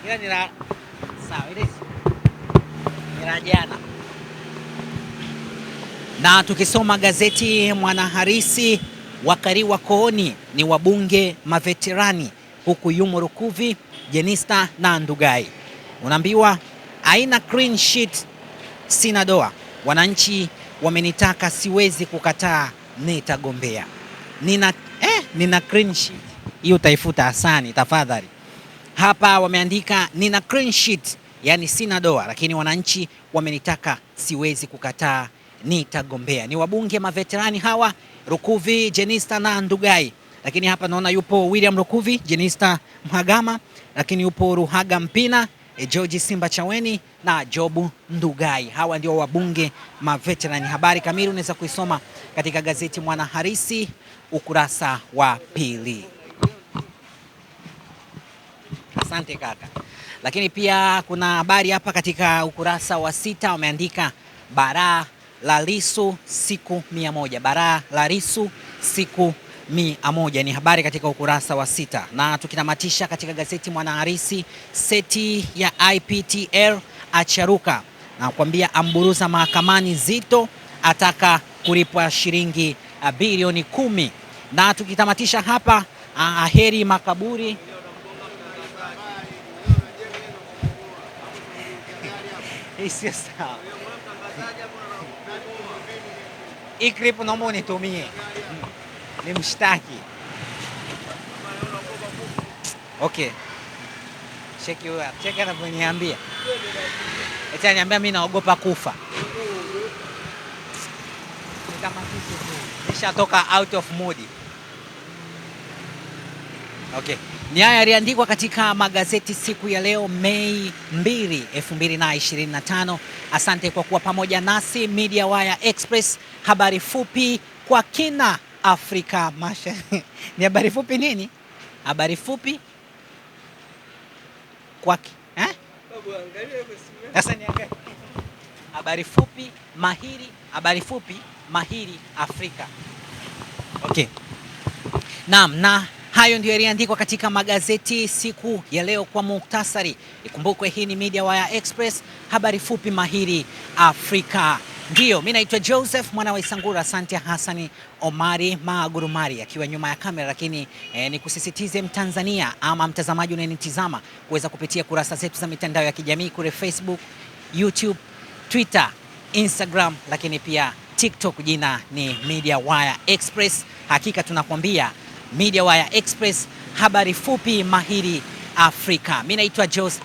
Ila ni la sawa, ile ni la jana. Na tukisoma gazeti Mwanahalisi, wakariwa kooni ni wabunge maveterani, huku yumo Lukuvi, Jenista na Ndugai. Unaambiwa aina clean sheet, sina doa. Wananchi wamenitaka, siwezi kukataa, nitagombea. Nina clean sheet. Hiyo utaifuta Hasani tafadhali. Hapa wameandika nina clean sheet, yani sina doa, lakini wananchi wamenitaka, siwezi kukataa, nitagombea. Ni wabunge maveterani hawa, Lukuvi, Jenista na Ndugai. Lakini hapa naona yupo William Lukuvi, Jenista Mhagama, lakini yupo Ruhaga Mpina, George Simba Chaweni na Jobu Ndugai. Hawa ndio wabunge maveterani. Habari kamili unaweza kuisoma katika gazeti Mwanahalisi ukurasa wa pili. Asante kaka. Lakini pia kuna habari hapa katika ukurasa wa 6 wameandika baraa la Lissu siku 100. Baraa la Lissu siku 100 ni habari katika ukurasa wa 6. Na tukitamatisha katika gazeti Mwanahalisi, seti ya IPTL acharuka na kuambia amburuza mahakamani, Zito ataka kulipwa shilingi bilioni 10. Na tukitamatisha hapa, aheri makaburi sio sawa. Hii clip naomba unitumie. Ni mshtaki. Okay. Cheki huyo. Cheki anavyoniambia. Eti ananiambia mimi naogopa kufa. Ni kama kitu tu. Nishatoka out of mood. Okay. Ni haya yaliandikwa katika magazeti siku ya leo Mei 2, 2025. Asante kwa kuwa pamoja nasi. Media Wire Express, habari fupi kwa kina Afrika Mashariki. Ni habari fupi nini? Habari fupi kwa Sasa niangalie. Habari fupi mahiri, habari fupi mahiri Afrika. Okay. Naam, na hayo ndio yaliandikwa katika magazeti siku ya leo kwa muktasari. Ikumbukwe hii ni Media Wire Express, habari fupi mahiri Afrika. Ndio, mimi naitwa Joseph mwana wa Isangura. Asante Hasani Omari Magurumari akiwa nyuma ya kamera, lakini nikusisitize Mtanzania ama mtazamaji unayenitizama kuweza kupitia kurasa zetu za mitandao ya kijamii kule Facebook, YouTube, Twitter, Instagram, lakini pia TikTok, jina ni Media Wire Express. Hakika tunakwambia Media Wire Express, habari fupi mahiri Afrika. Mimi naitwa Joseph